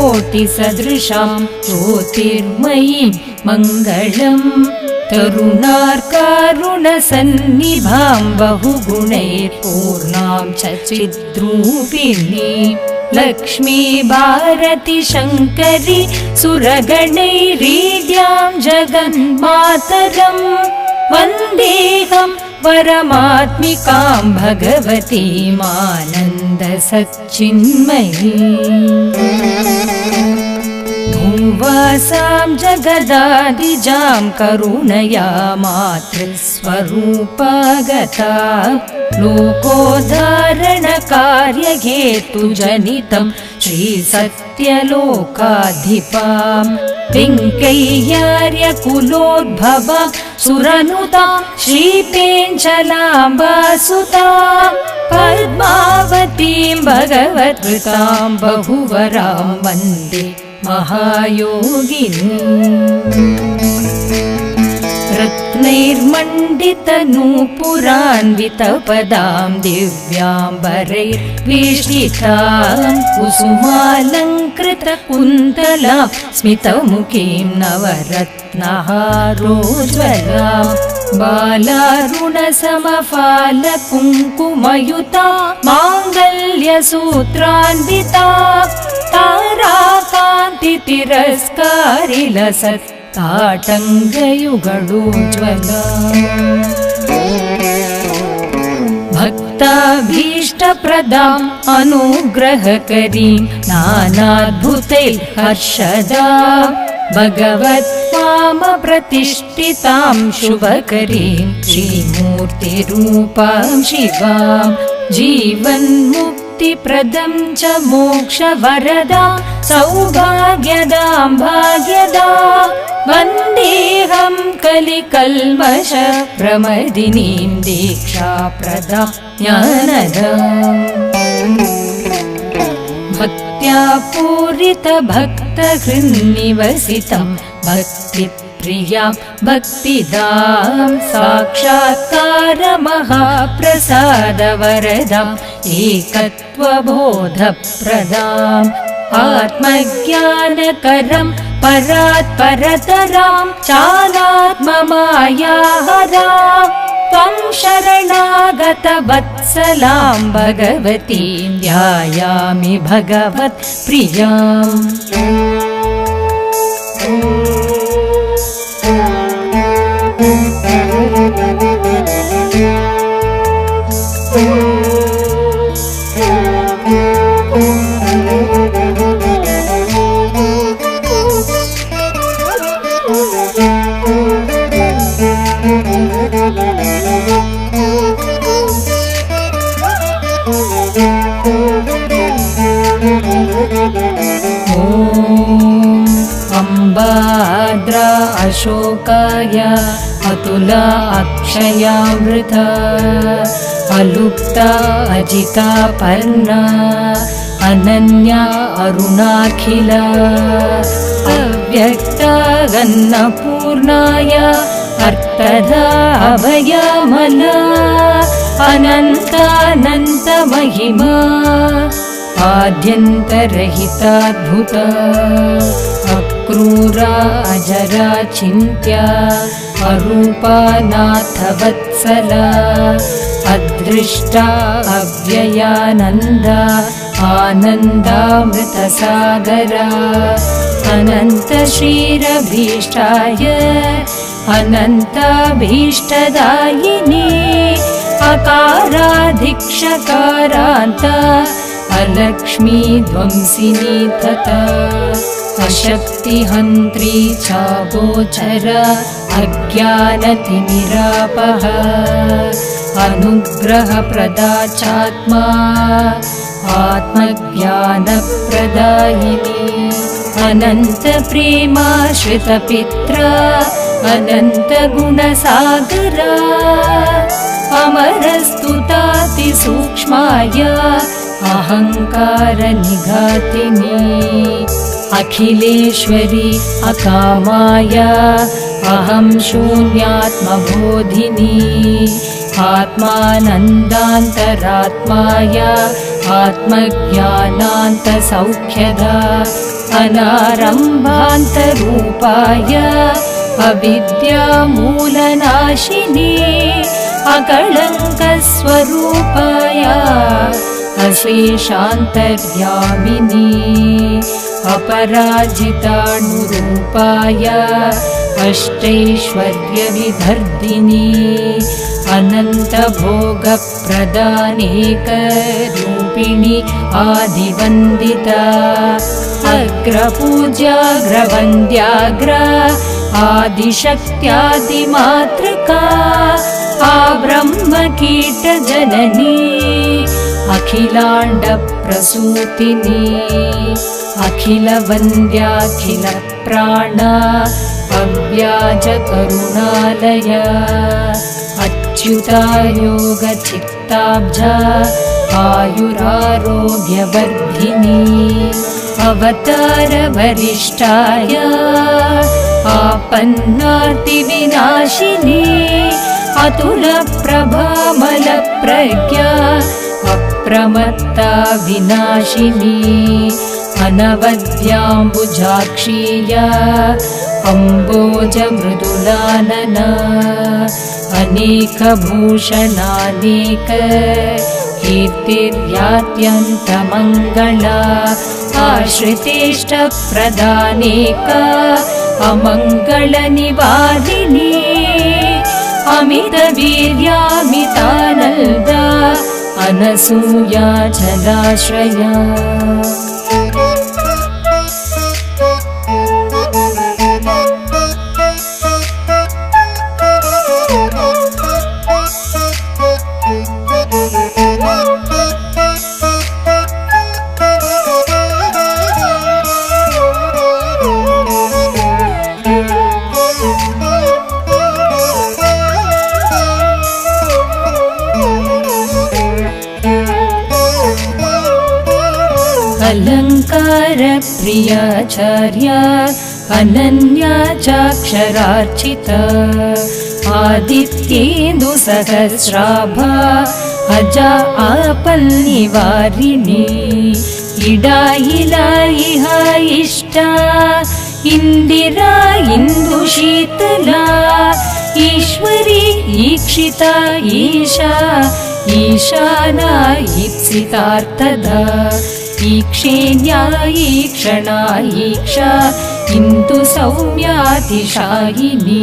कोटिसदृशां ज्योतिर्मयीं मङ्गलम् तरुणार्कारुणसन्निभां बहुगुणैर्पूर्णां च चिद्रूपिणीं लक्ष्मी भारती शङ्करी सुरगणैरीड्यां जगन्मातरम् वन्देऽहं परमात्मिकां भगवतीमानन्दसच्चिन्मयीम् भूवासां जगदादिजां करुणया मातृस्वरूपागता लोकोद्धारणकार्यहेतुजनितं श्रीसत्यलोकाधिपां वेङ्कय्यार्यकुलोद्भवां सुरनुतां श्रीपेञ्चलाम्बासुतां पद्मावतीं भगवद्वृतां बहुवरां वन्दे महायोगिनी रत्नैर्मण्डितनूपुरान्वितपदां दिव्याम्बरैर्वेष्टितां कुसुमालङ्कृतकुन्तलां स्मितमुखीं नवरत्नहारोज्ज्वलां बालारुणसमफालकुङ्कुमयुता माङ्गल्यसूत्रान्विता ताराकान्तितिरस्कारिलसत् ताटङ्गयुगलोज्ज्वला भक्ताभीष्टप्रदाम् अनुग्रहकरीं नानाद्भुतैर्हर्षदां भगवत्वामप्रतिष्ठितां शुभकरीं श्रीमूर्तिरूपां शिवां जीवन्मुक्तिप्रदं च मोक्षवरदां सौभाग्यदां भाग्यदां वन्देऽहं कलिकल्मषप्रमदिनीं दीक्षाप्रदां ज्ञानदाम् भक्त्या पूरितभक्तहृन्निवसितं भक्तिप्रियां भक्तिदां साक्षात्कारमहाप्रसादवरदां एकत्वबोधप्रदाम् आत्मज्ञानकरं परात्परतरां चालात्ममायाहरां त्वं शरणागतवत्सलां भगवतीं ध्यायामि भगवत्प्रियाम् अम्बाद्रा अशोकाय अतुला अक्षयामृता अलुप्ता अजिता पर्णा अनन्या अरुणाखिला अव्यक्ता अन्नपूर्णाय अर्थदा अभयामला अनन्तानन्तमहिमा आद्यन्तरहिताद्भुता अक्रूरा अजरा चिन्त्या अरूपा नाथवत्सला अदृष्टा अव्ययानन्दा आनन्दामृतसागरा अनन्तश्रीरभीष्टाय अनन्ताभीष्टदायिनी अकाराधिक्षकारान्ता अलक्ष्मी ध्वंसिनी तथा अशक्तिहन्त्री चागोचर अज्ञानतिमिरापः अनुग्रहप्रदा चात्मा आत्मज्ञानप्रदायिनी अनन्तप्रेमाश्रितपित्रा अनन्तगुणसागरा अमरस्तुतातिसूक्ष्माय अहङ्कारनिघातिनी अखिलेश्वरी अकामाय अहं शून्यात्मबोधिनी आत्मानन्दान्तरात्माय आत्मज्ञानान्तसौख्यदा अनारम्भान्तरूपाय अविद्यामूलनाशिनी अकळङ्कस्वरूपाय अशेषान्तर्यामिनी अपराजितानुरूपाय अष्टैश्वर्यविधर्दिनी अनन्तभोगप्रदानेकरूपिणी आदिवन्दिता अग्रपूज्याग्रवन्द्याग्र आदिशक्त्यादिमातृका आब्रह्मकीटजननी अखिलाण्डप्रसूतिनी अखिलवन्द्याखिलप्राणा अव्याजकरुणालय अच्युतायोगचित्ताब्जा आयुरारोग्यवर्धिनी अवतारवरिष्ठाय आपन्नार्तिविनाशिनी अतुलप्रभामलप्रज्ञा अप्रमत्ता विनाशिनी अनवद्याम्बुजाक्षीया अम्बोजमृदुलानना अनेकभूषणानेक कीर्तिर्यात्यन्तमङ्गला आश्रितेष्टप्रदानेका अमङ्गलनिवारिणी अमितवीर्यामितानन्दा अनसूया जलाश्रया अलङ्कारप्रियाचार्या अनन्या चाक्षरार्चिता आदित्येन्दुसहस्राभा अजा आपल्निवारिणी इडा इला इहा इष्टा इन्दिरा इन्दुशीतला ईश्वरी ईक्षिता ईशा ईशाना ईप्सितार्थदा ईक्षेण्या ईक्षणा ईक्षा इन्दु सौम्यातिशायिनी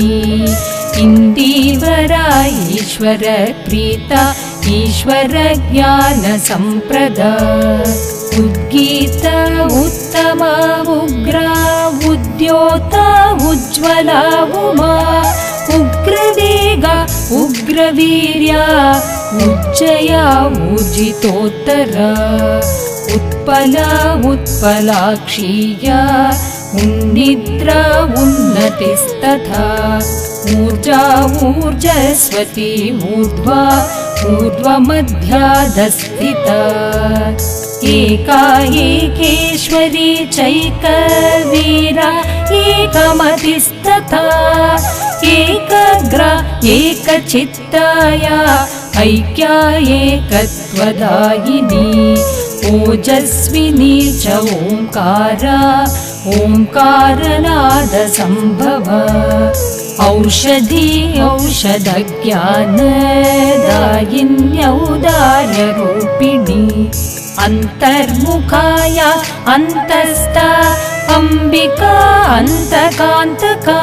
इन्दीवरा ईश्वर प्रीता ईश्वर ज्ञान संप्रदा उद्गीता उत्तमा उग्रा उद्योता उज्ज्वला उमा उग्रवेगा उग्रवीर्या उज्जया ऊर्जितोत्तरा उत्पला उत्पलाक्षीया उन्निद्रा उन्नतिस्तथा ऊर्जा ऊर्जस्वती ऊर्ध्वा ऊर्ध्वमध्याधस्थिता एका एकेश्वरी चैकवीरा एकमतिस्तथा एकग्रा एकचित्ताया ऐक्या एकत्वदायिनी ओजस्विनी च ओंकारा ओंकारनाद संभव औषधी औषधज्ञानदायिन्यौदार्य रूपिणी अन्तर्मुखाया अन्तस्था अंबिका अन्तकान्तका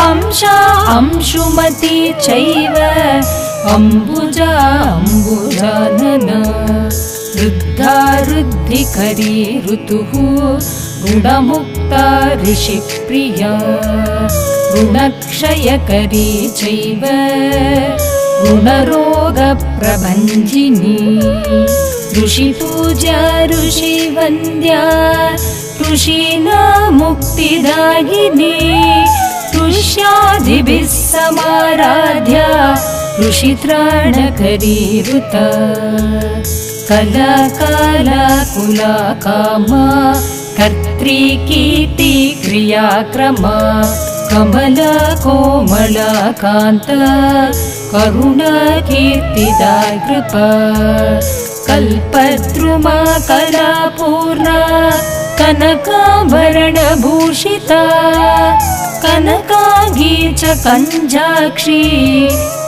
अंशा अंशुमती चैव अंबुजा अंबुजानना वृद्धा ऋद्धिकरी ऋतुः ऋणमुक्ता ऋषिप्रिया ऋणक्षयकरी चैव ऋणरोगप्रभञ्जिनी ऋषिपूजा ऋषिवन्द्या ऋषीणा मुक्तिदायिनी ऋष्यादिभिः समाराध्या ऋषित्राणकरी ऋता कला काला कुला कामा कर्त्री कीर्ति क्रियाक्रमा कमला कोमला कान्त करुणा कीर्तिदा कृपा कल्पद्रुमा कला पूर्णा कनकाभरणभूषिता कनकाङ्गी च कञ्जाक्षी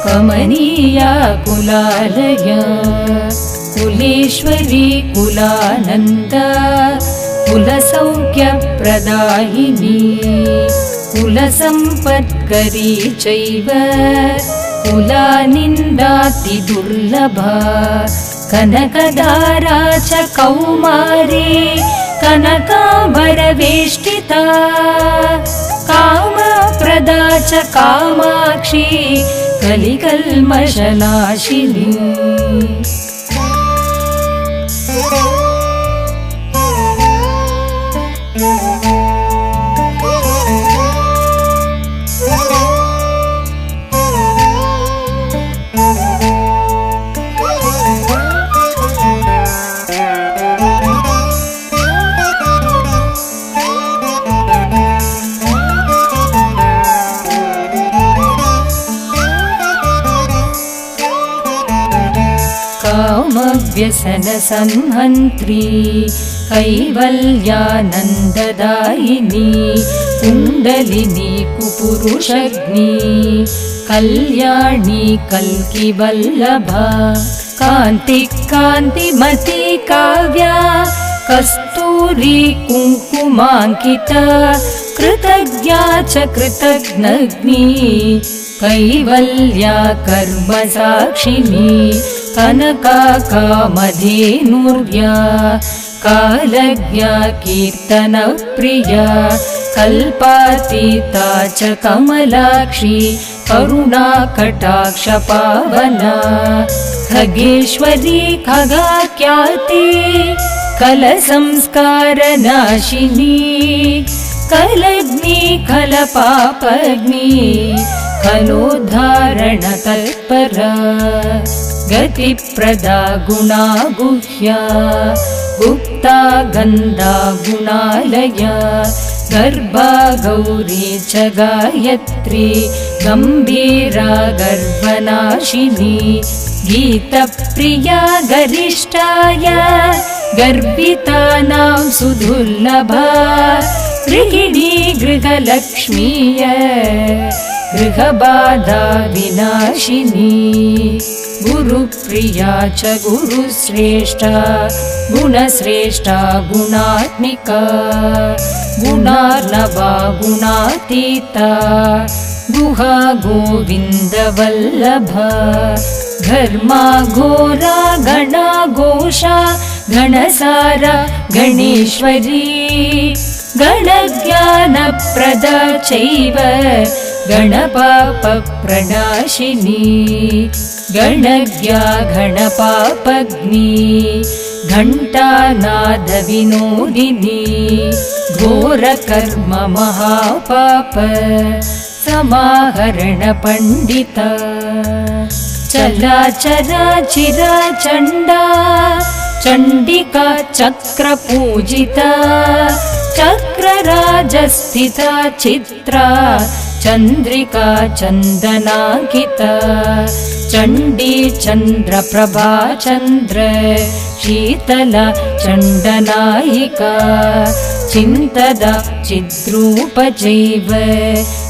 कमनीया कुलालया कुलेश्वरी कुलानन्दा कुलसौख्यप्रदायिनी कुलसम्पत्करी चैव कुलानिन्दातिदुर्लभा कनकदारा च कौमारी कनकाभरवेष्टिता कामप्रदा च कामाक्षी कलिकल्मषनाशिनी कामव्यसनसंहन्त्री कैवल्यानन्ददायिनी कुण्डलिनी कुपुरुषग्नी कल्याणी कल्किवल्लभा कान्तिमती काव्या कस्तूरी कुङ्कुमाङ्किता कृतज्ञा च कृतघ्नग्नी कैवल्या कर्मसाक्षिणी कनका कामधेनुर्या कालज्ञा कीर्तनप्रिया कल्पातीता च कमलाक्षी करुणाकटाक्षपावना खगेश्वरी खगाख्याति कलसंस्कारनाशिनी कलग्नि खलपापग्नि खलोद्धारणतत्परा गतिप्रदा गुणागुह्या गुप्ता गन्धा गुणालया गर्भा गौरी च गायत्री गम्भीरा गर्भनाशिनी गीतप्रिया गरिष्ठाय गर्भितानां सुदुर्लभा गृहिणी गृहलक्ष्मीय गृहबाधा विनाशिनी गुरुप्रिया च गुरुश्रेष्ठा गुणश्रेष्ठा गुणात्मिका गुणार्णवा गुणातीता गुहा गोविन्दवल्लभा घर्मा घोरा गणा घोषा गणसारा गणेश्वरी गणज्ञानप्रदा चैव गणपापप्रणाशिनी गणज्ञा गणपापग्नी घण्टानादविनोदिनी घोरकर्म महापाप समाहरणपण्डिता चलाचरा चिरा चण्डा चण्डिका चक्रपूजिता चक्रराजस्थिता चित्रा चन्द्रिका चन्दनाङ्किता चण्डी चन्द्रप्रभा चन्द्र शीतला चण्डनायिका चिन्तदा चिद्रूप चैव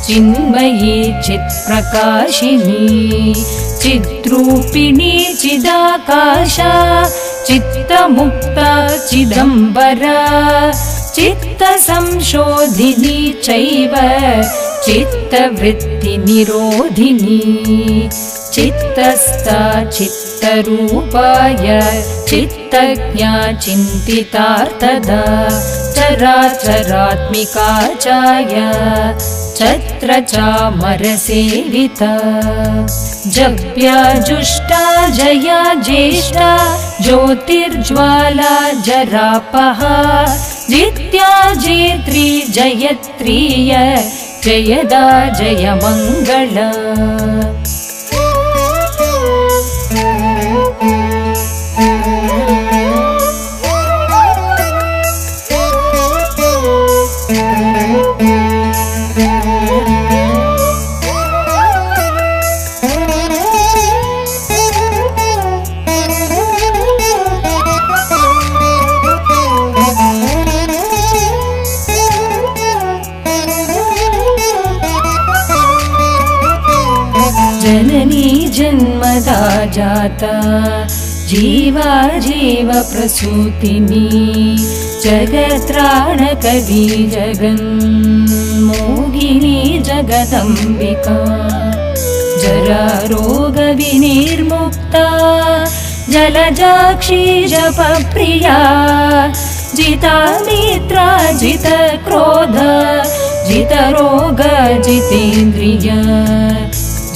चिन्मयी चित्प्रकाशिनी चिद्रूपिणी चिदाकाशा चित्तमुक्ता चिदम्बरा चित्तसंशोधिनी चैव चित्तवृत्तिनिरोधिनी चित्तस्था चित्तरूपाय चित्तज्ञा चिन्तितार्थदा चराचरात्मिका चाय छत्रचामरसेविता जव्याजुष्टा जया ज्येष्ठा ज्योतिर्ज्वाला जरापहा जित्या जेत्री जयत्रीय जयदा जयमङ्गला जन्मदा जाता जीवा जीव प्रसूतिनी जगत्राणकवी जगन्मोहिनी जगदम्बिका जरारोगविनिर्मुक्ता जलजाक्षी जपप्रिया जिता मित्रा जितक्रोध जितरोग जितेन्द्रिया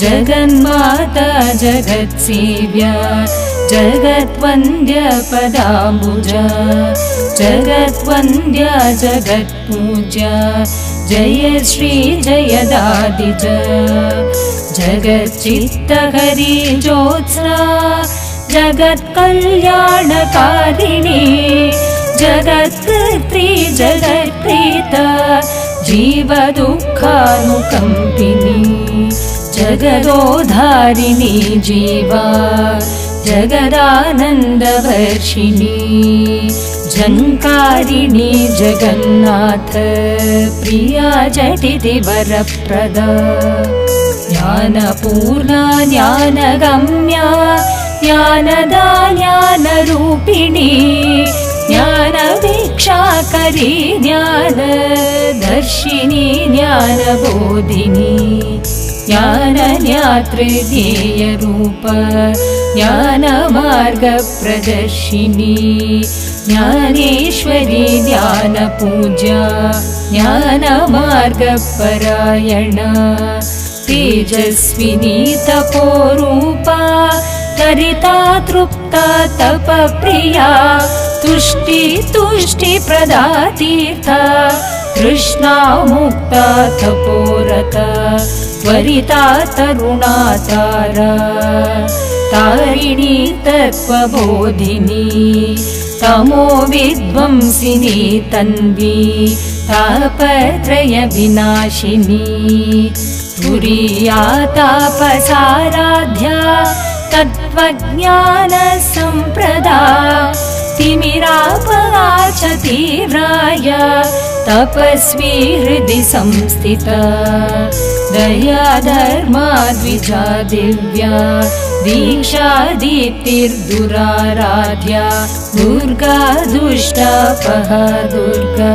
जगन्माता जगत्सेव्या जगद्वन्द्य पदाम्बुजा जगद्वन्द्या जगत्पूज्या जय श्री जयदादिज जगच्चित्तहरी ज्योत्स्ना जगत्कल्याणकारिणी जगत्कर्त्री जगत्प्रीता जीवदुःखानुकम्पिनी जगदोधारिणी जीवा जगदानन्दवर्षिणी झङ्कारिणी जगन्नाथ प्रिया झटिति वरप्रदा ज्ञानपूर्णा ज्ञानगम्या ज्ञानदा ज्ञानरूपिणी ज्ञानभिक्षाकरी ज्ञानदर्शिनी ज्ञानबोधिनी ज्ञानज्ञातृध्येयरूप ज्ञानमार्गप्रदर्शिनी ज्ञानेश्वरी ज्ञानपूज्या ज्ञानमार्गपरायणा तेजस्विनी तपोरूपा तरिता तृप्ता तपप्रिया तुष्टि तुष्टिप्रदा तीर्था तृष्णा मुक्ता तपोरता त्वरिता तरुणा तारा तारिणी तत्त्वबोधिनी तमो विध्वंसिनी तन्वी तापत्रयविनाशिनी तुरीया तापसाराध्या तत्त्वज्ञानसम्प्रदा तिमिरापहा च तीव्राय तपस्वी हृदि संस्थिता दया धर्मा द्विजा दिव्या दीक्षा दीप्तिर्दुराराध्या दुर्गा दुष्टापहा दुर्गा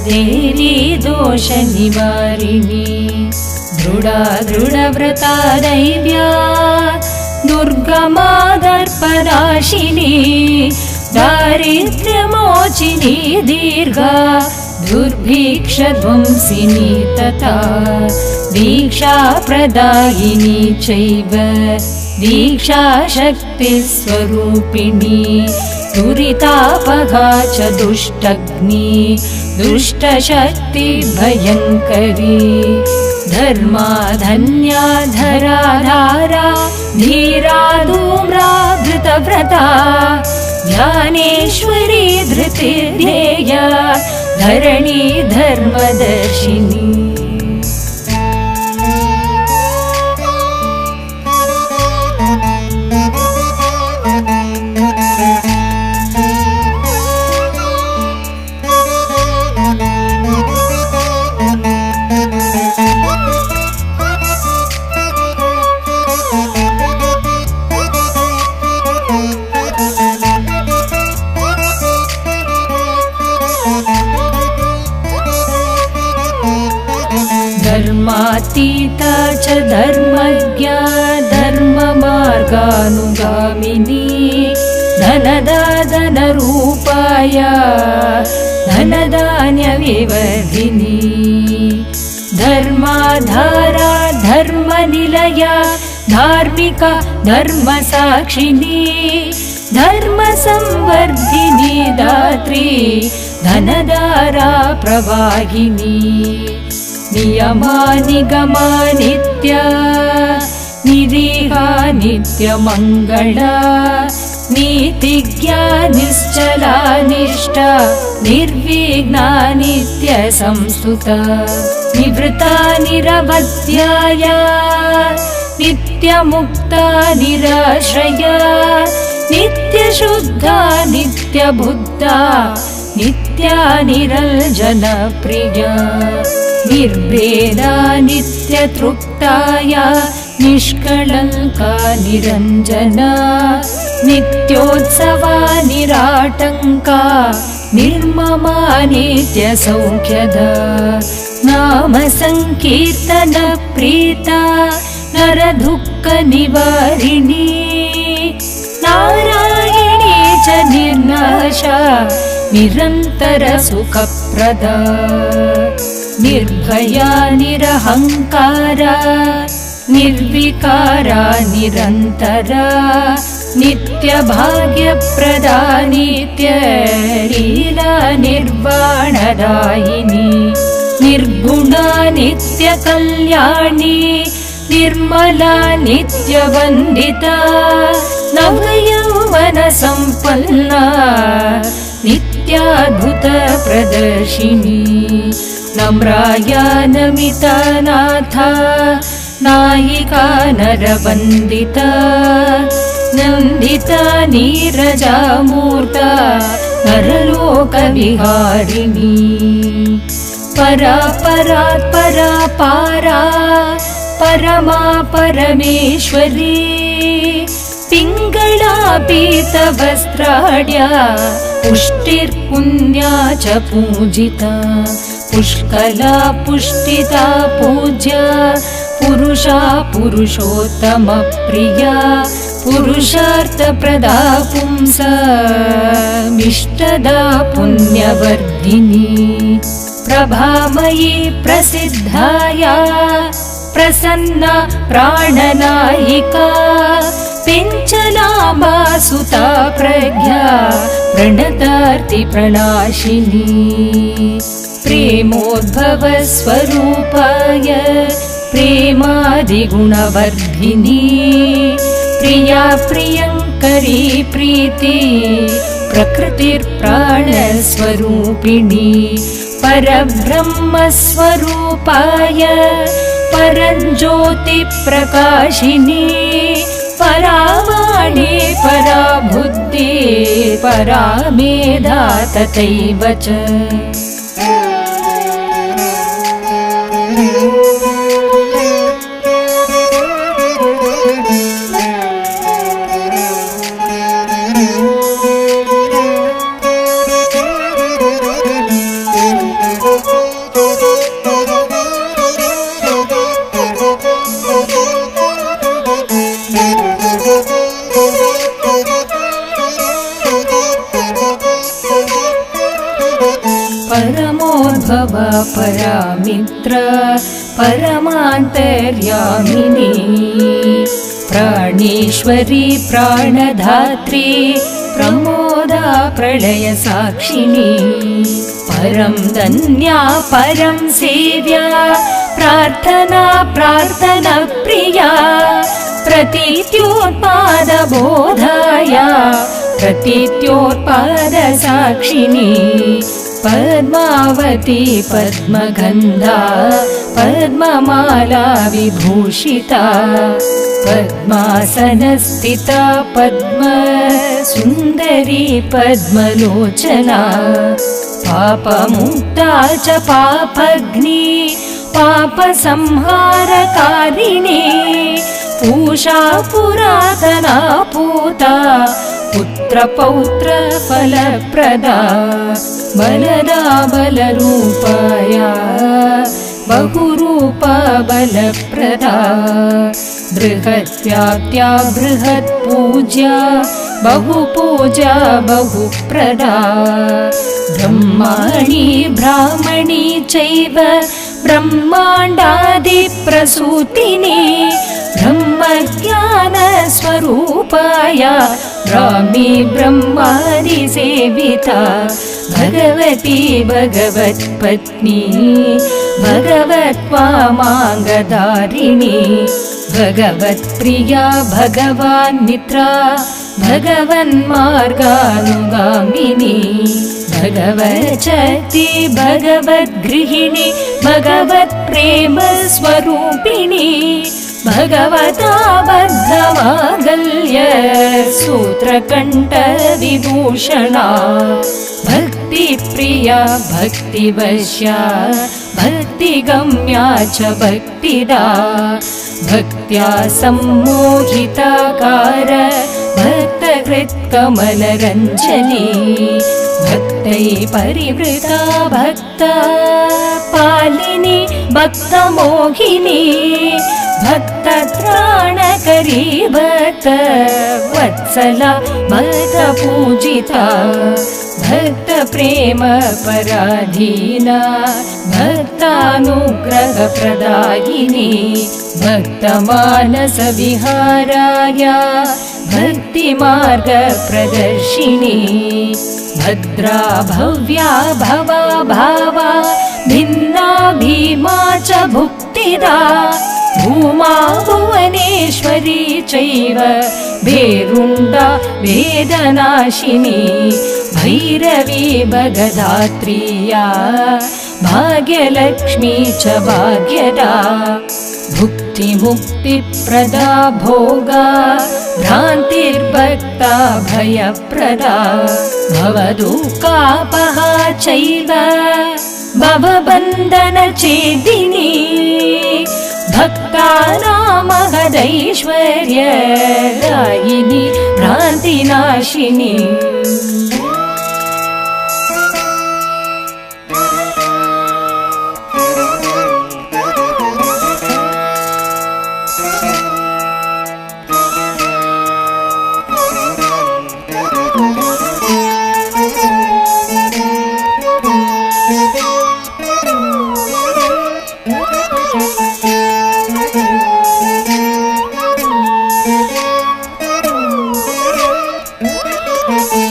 देवी दोषनिवारिणी दृढा दृढव्रता दैव्या दुर्गमादर्पनाशिनी दारिद्र्यमोचिनी दीर्घा दुर्भिक्षध्वंसिनी तथा दीक्षाप्रदायिनी चैव दीक्षाशक्तिस्वरूपिणी दुरितापहा च दुष्टग्नि दुष्टशक्तिभयङ्करी धर्मा धन्या धराधारा धीरा धूम्रा धृतव्रता ध्यानेश्वरी धृतिर्ध्येया धरणी धर्मदर्शिनी धर्मातीता च धर्मज्ञा धर्ममार्गानुगामिनी धनदा धनरूपाय धनधान्यविवर्धिनी धर्माधारा धर्मनिलया धार्मिका धर्मसाक्षिणी धर्मसंवर्धिनी दात्री धनधारा प्रवाहिनी नियमा निगमा नित्या निरीहा नित्यमङ्गला नीतिज्ञा निश्चला निष्ठा निर्विघ्ना नित्यसंस्तुता निवृत्ता निरवध्याया नित्यमुक्ता निराश्रया नित्यशुद्धा नित्यबुद्धा नित्या निरञ्जनप्रिया निर्भेदा नित्यतृप्ताया निष्कळङ्का निरञ्जना नित्योत्सवा निराटङ्का निर्ममा नित्यसौख्यदा नाम संकीर्तन प्रीता नरदुःखनिवारिणी नारायणी च निर्नाशा निरन्तर सुखप्रदा निर्भया निरहङ्कारा निर्विकारा निरन्तरा नित्यभाग्यप्रदा नित्यलीला निर्वाणदायिनी निर्गुणा नित्यकल्याणी निर्मला नित्यवन्दिता नवयौवनसम्पन्ना नित्याद्भुतप्रदर्शिनी नम्राया नमिता नाथा नायिका नरवन्दिता नन्दिता नीरजामूर्ता नरलोकविहारिणी परा परात् परा पारा परमा परमेश्वरी पिङ्गळा पीतवस्त्राढ्या पुष्टिर्पुण्या च पूजिता पुष्कला पुष्टिता पूज्या पुरुषा पुरुषोत्तमप्रिया पुरुषार्थप्रदा पुंसामिष्टदा पुण्यवर्धिनी प्रभामयी प्रसिद्धाया प्रसन्ना प्राणनायिका पिञ्चलाम्बा सुता प्रज्ञा प्रणतार्ति प्रणाशिनी प्रेमोद्भव स्वरूपाय प्रेमादिगुणवर्धिनी प्रिया प्रियङ्करी प्रीति प्रकृतिर्प्राणस्वरूपिणी परब्रह्मस्वरूपाय परज्योतिप्रकाशिनी परावाणी परा बुद्धि परा मेधा तथैव च परमोद्भव परामित्र परमान्तर्यामिनी प्राणेश्वरी प्राणधात्री प्रमोदा प्रलयसाक्षिणी परं धन्या परं सेव्या प्रार्थना प्रार्थनप्रिया प्रतीत्योत्पादबोधाया प्रतीत्योत्पादसाक्षिणी पद्मावती पद्मगन्धा पद्ममाला विभूषिता पद्मासनस्थिता पद्मसुन्दरी पद्मलोचना पापमुक्ता च पापग्नि पापसंहारकारिणी पूषा पुरातना पूता पुत्रपौत्र फलप्रदा बलदा बलरूपाया बहुरूपा बलप्रदा बृहद्व्याप्त्या बृहत्पूज्या बहुपूजा बहुप्रदा ब्रह्माणि ब्राह्मणी चैव ब्रह्माण्डादिप्रसूतिनी ब्रह्मज्ञानस्वरूपाया ब्राह्मी ब्रह्मादिसेविता भगवती भगवत्पत्नी भगवत्वामाङ्गधारिणी भगवत्प्रिया भगवान्मित्रा भगवन्मार्गानुगामिनी भगवच्छक्ति भगवद्गृहिणी भगवत्प्रेमस्वरूपिणी भगवता बद्धमागल्य सूत्रकण्ठ विभूषणा भक्ति भक्तिप्रिया भक्तिवश्या भक्तिगम्या च भक्तिदा भक्त्या सम्मोहिताकार भक्तकृत्कमलरञ्जनी भक्तै परिवृता भक्ता पालिनी भक्तमोहिनी भक्तत्राणकरी भक्त वत्सला भक्तपूजिता भक्तप्रेम पराधीना भक्तानुग्रहप्रदायिनी भक्तमानसविहाराय भक्तिमार्गप्रदर्शिनी भद्रा भव्या भवा भावा भिन्ना भीमा च भुक्तिदा भूमा भुवनेश्वरी चैव भेरुण्डा वेदनाशिनी भैरवी भगधात्रीया भाग्यलक्ष्मी च भाग्यदा भुक्तिमुक्तिप्रदा भोगा भ्रान्तिर्भक्ता भयप्रदा भवदुःखापहा चैव भवबन्धनछेदिनी भक्तानामहदैश्वर्यदायिनी भ्रान्तिनाशिनी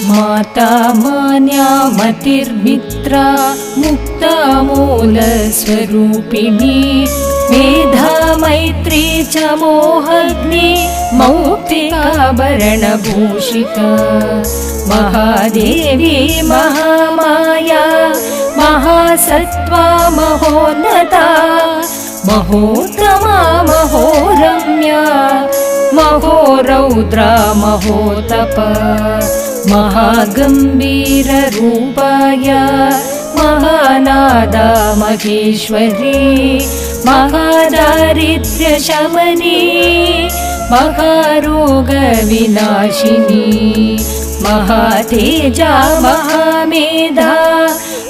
माता मान्या मतिर्मित्रा मुक्ता मूलस्वरूपिणी मेधा मैत्री च मोहग्नि मौक्तिकाभरणभूषिता महादेवी महामाया महासत्त्वा महोन्नता महोत्तमा महोरम्या महोरौद्रा महोतपा महागम्भीररूपाय महानादा महेश्वरी महादारिद्र्यशमनी महारोगविनाशिनी महातेजा महामेधा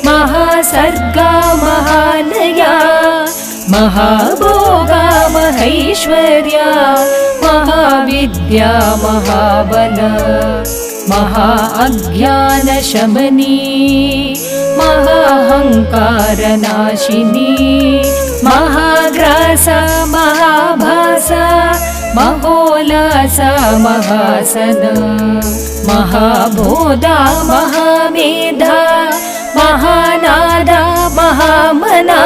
महासर्गा महालया महाभोगा महैश्वर्या महाविद्या महाबला महा अज्ञानशमनी महाहंकारनाशिनी महाग्रासा महाभासा महोल्लासा महासना महाबोधा महामेधा महानादा महामना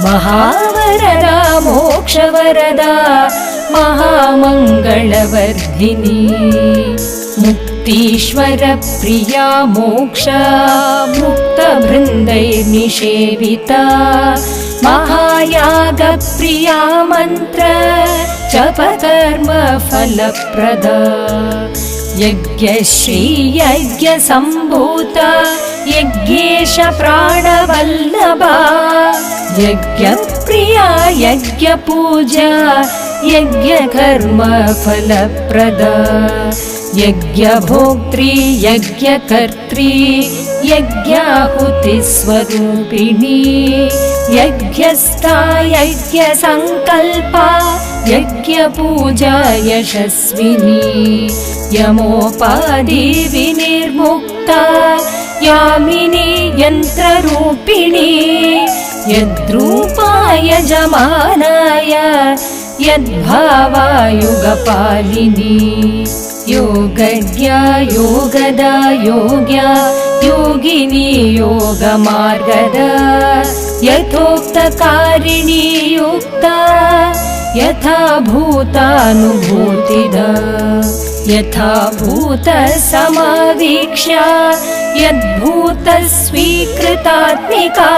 महावरदा मोक्षवरदा महामङ्गलवर्धिनी मुक्तीश्वर प्रिया मोक्षा मुक्तबृन्दैर्निषेविता महायागप्रिया मन्त्र जपकर्म फलप्रदा यज्ञश्री यज्ञसम्भूता यज्ञेश प्राणवल्लभा यज्ञप्रिया यज्ञपूजा यज्ञकर्म फलप्रदा यज्ञभोक्त्री यज्ञकर्त्री यज्ञाहुतिस्वरूपिणी यज्ञस्था यज्ञसङ्कल्पा यज्ञपूजा यशस्विनी यमोपाधि विनिर्मुक्ता यामिनी यन्त्ररूपिणी यद्रूपाय यजमानाय यद्भावायुगपालिनी योगज्ञा योगदा योग्या योगिनी योगमार्गदा यथोक्तकारिणी युक्ता यथा भूतानुभूतिदा यथा भूत समावीक्ष्य यद्भूत स्वीकृतात्मिका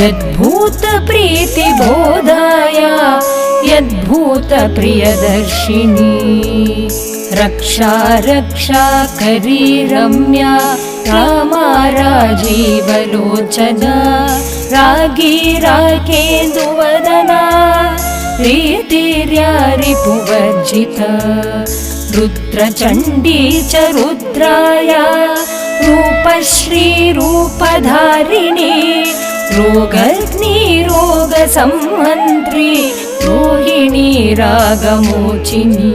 यद्भूत प्रीतिबोधाय यद्भूत प्रियदर्शिनी रक्षा रक्षा करी रम्या रामा राजीवलोचना रागी राकेन्दुवदना रीतिर्या रिपुवर्जिता रुद्रचण्डी च रुद्राय रूपश्री रूपधारिणी रोगग्नि रोगसंहन्त्री रोहिणी रागमोचिनी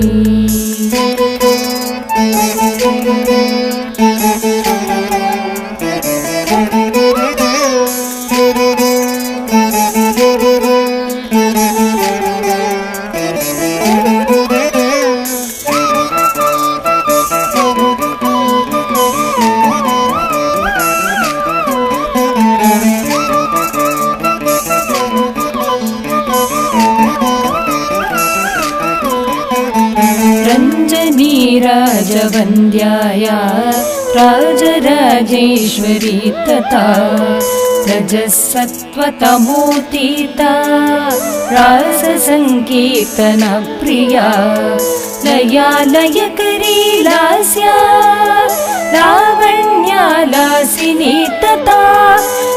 राजवन्द्याया राजराजेश्वरी तथा रजसत्त्वतमोतीता राससङ्कीर्तनप्रिया लयालयकरी लास्या लावण्यालासिनी तथा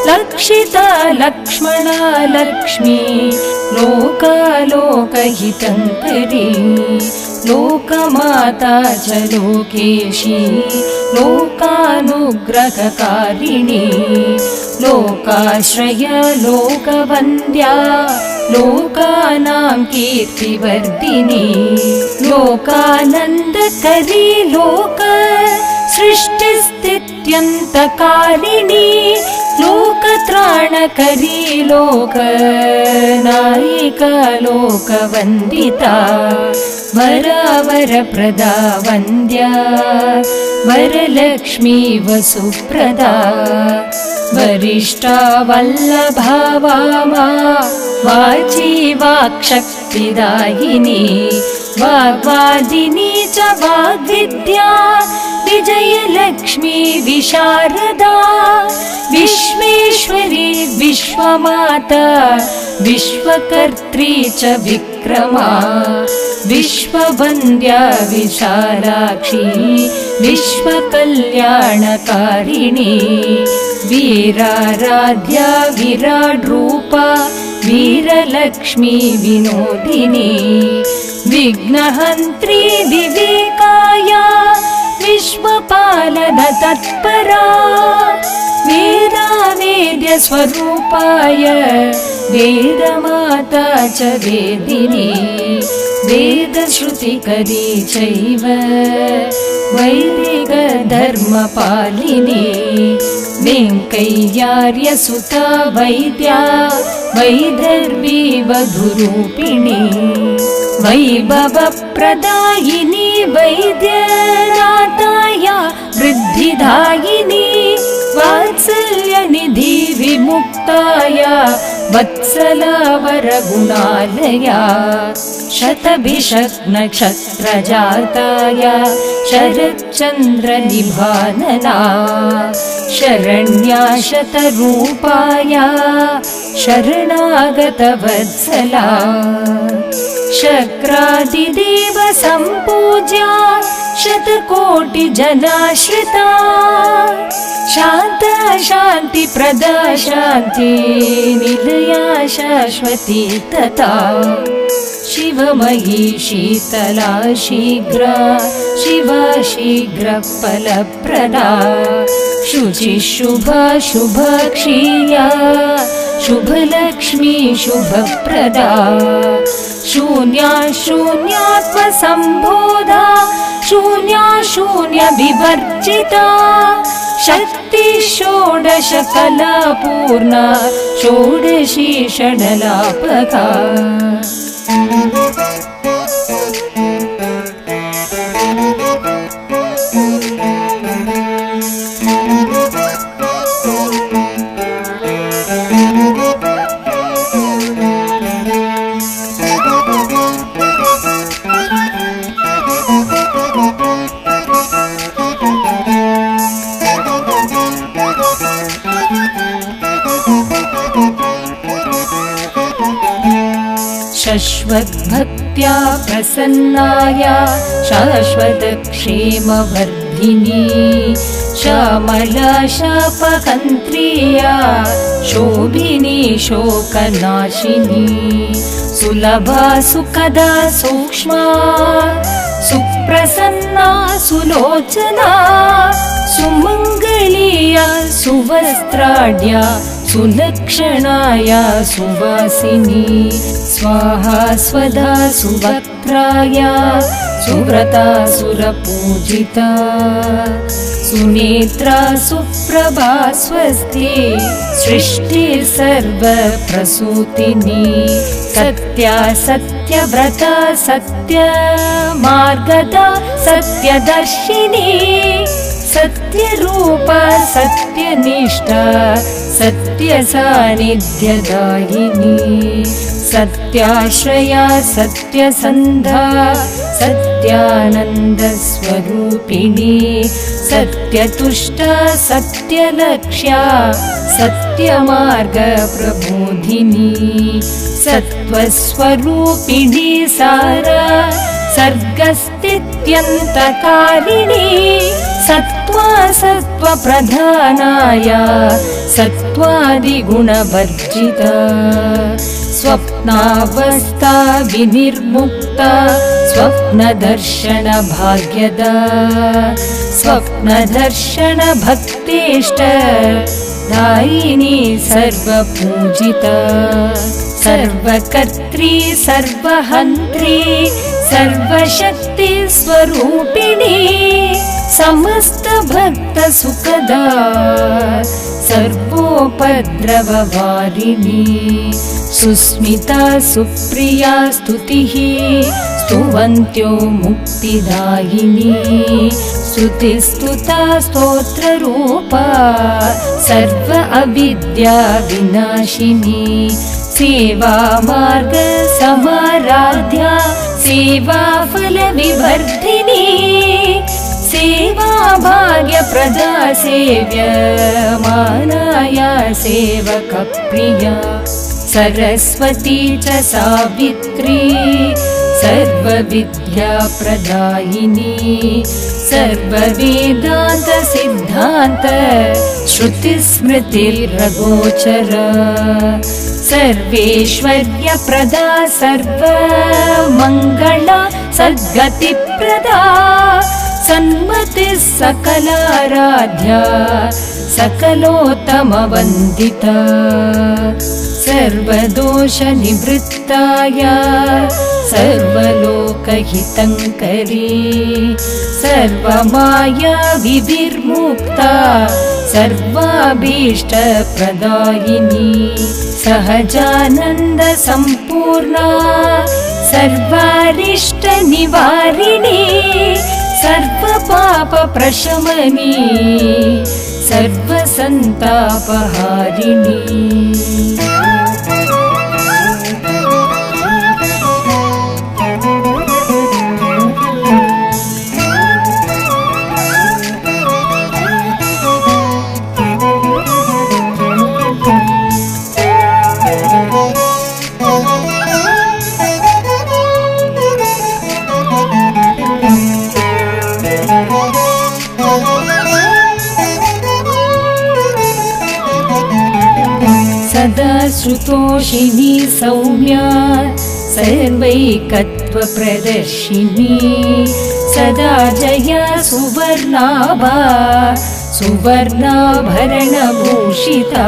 लक्षिता लक्ष्मणा लक्ष्मी लोकालोकहितङ्करी लोकमाता च लोकेशी लोकानुग्रहकारिणी लोकाश्रय लोकवन्द्या लोकानां कीर्तिवर्धिनी लोकानन्दकरी लोक सृष्टिस्थित्यन्तकारिणी लोकत्राणकरी लोकनायिका लोकवन्दिता वरावरप्रदा वन्द्या वरलक्ष्मी वसुप्रदा वरिष्ठा वल्लभा वामा वाची वाक्शक्तिदायिनी वाग्वादिनी च वाग्विद्या विजयलक्ष्मी विशारदा विश्वेश्वरी विश्वमाता विश्वकर्त्री च विक्रमा विश्ववन्द्या विशालाक्षी विश्वकल्याणकारिणी वीराराध्या विराड्रूपा वीरलक्ष्मी विनोदिनी विघ्नहन्त्री विवेकाया विश्वपालनतत्परा वेदावेद्यस्वरूपाय वेदमाता च वेदिनी वेदश्रुतिकरी चैव वैदिकधर्मपालिनी वेङ्कय्यार्यसुता वैद्या वैदर्भी वधुरूपिणी वैभवप्रदायिनी वैद्यनाथाया वृद्धिदायिनी वात्सल्यनिधि विमुक्ताया वत्सला वरगुणालया शतभिषक् नक्षत्रजाताया शरच्चन्द्रनिभानना शरण्या शतरूपाया शरणागतवत्सला शक्रादिदेव सम्पूज्या शतकोटिजनाश्रिता शान्ता शान्तिप्रदा शान्ति निलया शाश्वती तथा शिवमयी शीतला शीघ्रा शिवा शीघ्रफलप्रदा शुचिः शुभा शुभक्षीया शुभलक्ष्मी शुभप्रदा शून्या शून्यात्मसम्बोधा शून्या शून्य विवर्जिता शक्ति षोडश कला पूर्णा षोडशी षडलापका शश्वद्भक्त्या प्रसन्नाया शाश्वतक्षेमवर्धिनी श्यामला शापहन्त्रिया शोभिनी शोकनाशिनी सुलभा सुखदा सूक्ष्मा सुप्रसन्ना सुलोचना सुमङ्गलीया सुवस्त्राढ्या सुलक्षणाया सुवासिनी स्वाहा स्वधा सुवक्त्राया सुव्रता सुरपूजिता सुनेत्रा सुप्रभा स्वस्ति सृष्टि सर्वप्रसूतिनी सत्या सत्यव्रता सत्य मार्गदा सत्यदर्शिनी सत्यरूपा सत्यनिष्ठा सत्यसान्निध्यदायिनी सत्याश्रया सत्यसन्धा सत्यानन्दस्वरूपिणी सत्यतुष्टा सत्यलक्ष्या सत्यमार्गप्रबोधिनी सत्त्वस्वरूपिणी सारा सर्गस्थित्यन्तकारिणी सत्त्वा सत्त्वप्रधानाया सत्त्वादिगुणवर्जिता स्वप्नावस्था विनिर्मुक्ता स्वप्नदर्शनभाग्यदा स्वप्नदर्शनभक्तेष्ट दायिनी सर्वपूजिता सर्वकर्त्री सर्वहन्त्री सर्वशक्ति स्वरूपिणी समस्त भक्त सुखदा सर्वोपद्रववारिणी सुस्मिता सुप्रिया स्तुतिः स्तुवन्त्यो मुक्तिदायिनी स्तुतिस्तुता स्तोत्ररूपा सर्व अविद्या विनाशिनी सेवा मार्ग समाराध्या सेवा फल विवर्धिनी सेवा भाग्यप्रदा सेव्य मानाया सेवकप्रिया सरस्वती च सावित्री सर्वविद्याप्रदायिनी सर्ववेदान्त सिद्धान्त श्रुतिस्मृतिरगोचरा सर्वेश्वर्यप्रदा सर्वमङ्गला सद्गतिप्रदा सन्मतिः सकलाराध्या सकलोत्तमवन्दिता सर्वदोषनिवृत्ताया सर्वलोकहितङ्करी सर्वमाया विविर्मुक्ता सर्वाभीष्टप्रदायिनी सहजानन्दसम्पूर्णा सर्वारिष्टनिवारिणी सर्वपापप्रशमनी सर्वसन्तापहारिणी सदा श्रुतोषिणी सौम्या सर्वैकत्वप्रदर्शिनी सदा जया सुवर्णाभा सुवर्णाभरणभूषिता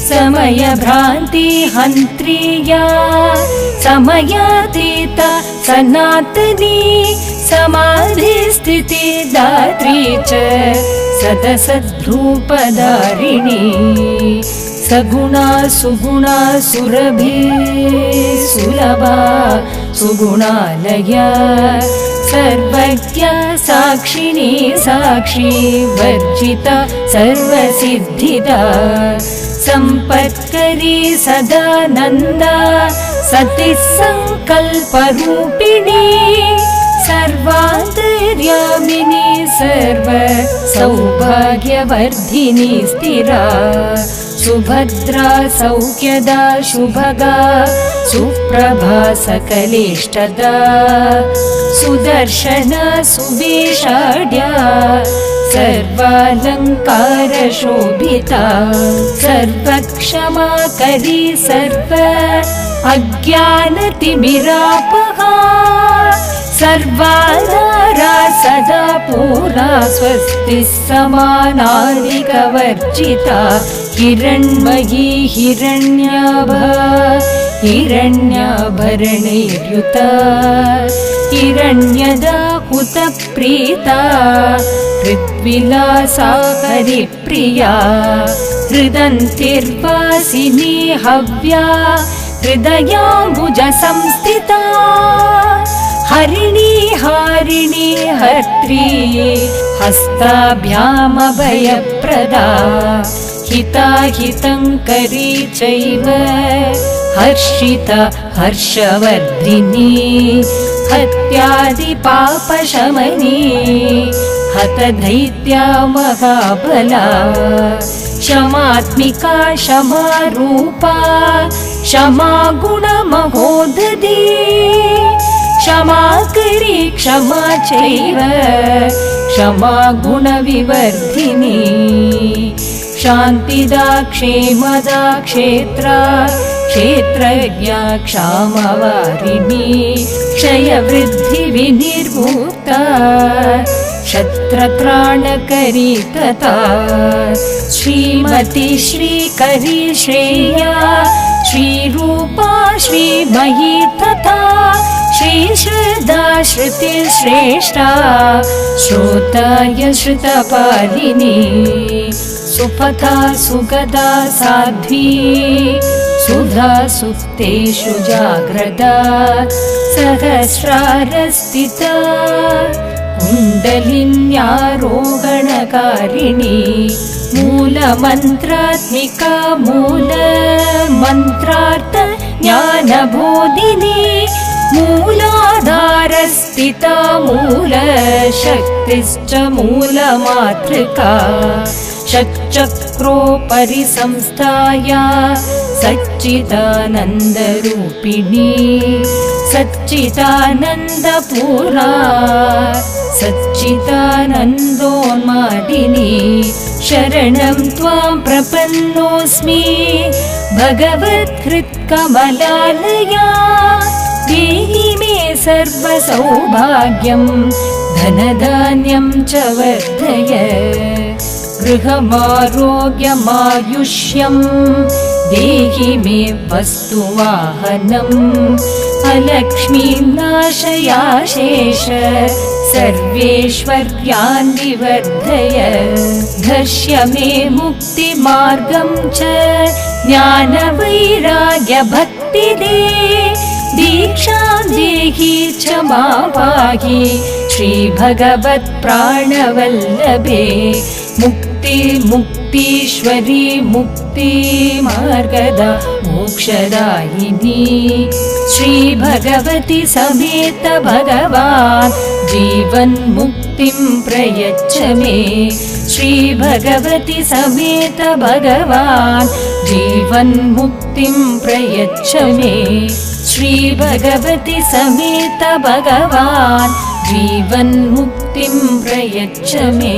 समयभ्रान्ति हन्त्रिया समयातीता सनातनी समाधिस्थिति दात्री च सदसद्रूपधारिणी सगुणा सुगुणा सुरभि सुलभा सुगुणालया सर्वज्ञा साक्षिणी साक्षी वर्जिता सर्वसिद्धिदा संपत्करी सदानन्दा सति संकल्परूपिणी सर्वान्तर्यामिनी सर्व सौभाग्यवर्धिनी स्थिरा सुभद्रा सौख्यदा शुभगा सुप्रभा सकलेष्टदा सुदर्शना सुवेशाढ्या सर्वालङ्कारशोभिता सर्वक्षमाकरी सर्व अज्ञानतिमिरापहा सर्वाधारा सदा पूरा स्वस्तिः समानादिकवर्जिता हिरण्मयी हिरण्याभा हिरण्याभरणैर्युता हिरण्यदा हुतप्रीता हृद्विलासा हरिप्रिया हृदन्तिर्वासिनी हव्या हृदयाम्बुजसंस्थिता हरिणी हारिणी हर्त्री हस्ताभ्यामभयप्रदा हिता हितङ्करी चैव हर्षिता हर्षवर्धिनी हत्यादिपापशमनी हतदैत्या महाबला क्षमात्मिका क्षमारूपा क्षमा गुणमहोदधी क्षमाकरी क्षमा चैव क्षमा गुणविवर्धिनी शान्तिदा क्षेमदा क्षेत्रा क्षेत्रज्ञा क्षामवारिणी क्षयवृद्धिविनिर्मुक्ता क्षत्रत्राणकरी तथा श्रीमती श्रीकरी श्रेया श्रीरूपा श्रीमयी तथा श्रीश्रद्धा श्रुतिश्रेष्ठा श्रोताय श्रुतपालिनी सुपथा सुगदा साध्वी सुधा सुप्तेषु जाग्रता सहस्रारस्थिता कुण्डलिन्यारोहणकारिणी मूलमन्त्रात्मिका मूलमन्त्रार्थ ज्ञानबोधिनी मूलाधारस्थिता मूलशक्तिश्च मूलमातृका षट्चक्रोपरि संस्थाया सच्चिदानन्दरूपिणी सच्चिदानन्दपूर्णा सच्चिदानन्दोन्मादिनी शरणं त्वां प्रपन्नोऽस्मि भगवत्कृत्कमलालया देहि मे सर्वसौभाग्यं धनधान्यं च वर्धय गृहमारोग्यमायुष्यं देहि मे वस्तुवाहनम् अलक्ष्मीं नाशयाशेष सर्वेश्वर्यान् विवर्धय धर्ष्य मे मुक्तिमार्गं च ज्ञानवैराग्यभक्तिदे दीक्षां देहि च मा पाहि श्रीभगवत्प्राणवल्लभे मुक्तीश्वरी मुक्तिमार्गदा मोक्षदायिनी श्रीभगवती समेत भगवान् जीवन्मुक्तिं प्रयच्छ मे श्रीभगवती समेत भगवान् जीवन्मुक्तिं प्रयच्छ मे श्रीभगवती समेत भगवान् जीवन्मुक्तिं प्रयच्छ मे।